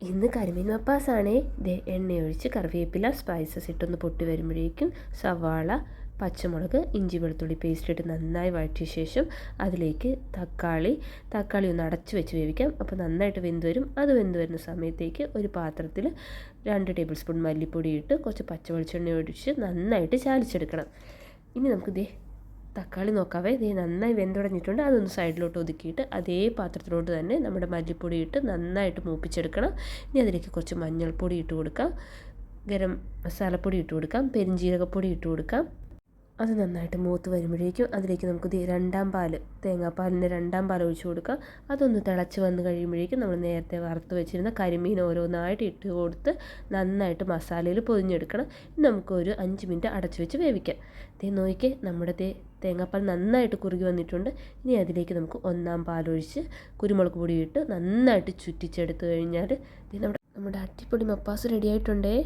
ഇന്ന് കരിമീൻ മപ്പാസാണേ. എണ്ണയൊഴിച്ച് കറിവേപ്പില സ്പൈസസ് ഇട്ടൊന്ന് പൊട്ടി വരുമ്പോഴേക്കും സവാള, പച്ചമുളക്, ഇഞ്ചി വെളുത്തുള്ളി പേസ്റ്റ് ഇട്ട് നന്നായി വഴറ്റിയ ശേഷം അതിലേക്ക് തക്കാളി ഒന്ന് അടച്ചു വെച്ച് വേവിക്കാം. അപ്പോൾ നന്നായിട്ട് വെന്ത് വരും. അത് വെന്ത് വരുന്ന സമയത്തേക്ക് ഒരു പാത്രത്തിൽ 2 ടേബിൾ സ്പൂൺ മല്ലിപ്പൊടി ഇട്ട് കുറച്ച് പച്ചവെളിച്ചെണ്ണ ഒഴിച്ച് നന്നായിട്ട് ചാലിച്ചെടുക്കണം. ഇനി നമുക്ക് തക്കാളി നോക്കാവേ. നന്നായി വെന്തുടഞ്ഞിട്ടുണ്ട്. അതൊന്ന് സൈഡിലോട്ട് ഒതുക്കിയിട്ട് അതേ പാത്രത്തിലോട്ട് തന്നെ നമ്മുടെ മല്ലിപ്പൊടി ഇട്ട് നന്നായിട്ട് മൂപ്പിച്ചെടുക്കണം. ഇനി അതിലേക്ക് കുറച്ച് മഞ്ഞൾപ്പൊടി ഇട്ട് കൊടുക്കാം, ഗരം മസാലപ്പൊടി ഇട്ട് കൊടുക്കാം, പെരിഞ്ജീരകപ്പൊടി ഇട്ട് കൊടുക്കാം. അത് നന്നായിട്ട് മൂത്ത് വരുമ്പോഴേക്കും അതിലേക്ക് നമുക്ക് തേങ്ങാപ്പാലിൻ്റെ രണ്ടാം പാൽ ഒഴിച്ച് കൊടുക്കാം. അതൊന്ന് തിളച്ച് വന്ന് കഴിയുമ്പോഴേക്കും നമ്മൾ നേരത്തെ വറുത്ത് വെച്ചിരുന്ന കരിമീൻ ഓരോന്നായിട്ട് ഇട്ട് കൊടുത്ത് നന്നായിട്ട് മസാലയിൽ പൊതിഞ്ഞെടുക്കണം. നമുക്കൊരു 5 മിനിറ്റ് അടച്ച് വെച്ച് വേവിക്കാം. നോക്കിക്കേ, നമ്മുടെ തേങ്ങാപ്പാൽ നന്നായിട്ട് കുറുകി വന്നിട്ടുണ്ട്. ഇനി അതിലേക്ക് നമുക്ക് 1-ാം പാലൊഴിച്ച് കുരുമുളക് പൊടി ഇട്ട് നന്നായിട്ട് ചുറ്റിച്ചെടുത്ത് കഴിഞ്ഞാൽ നമ്മുടെ അടിപൊളി മപ്പാസ് റെഡി ആയിട്ടുണ്ടേ.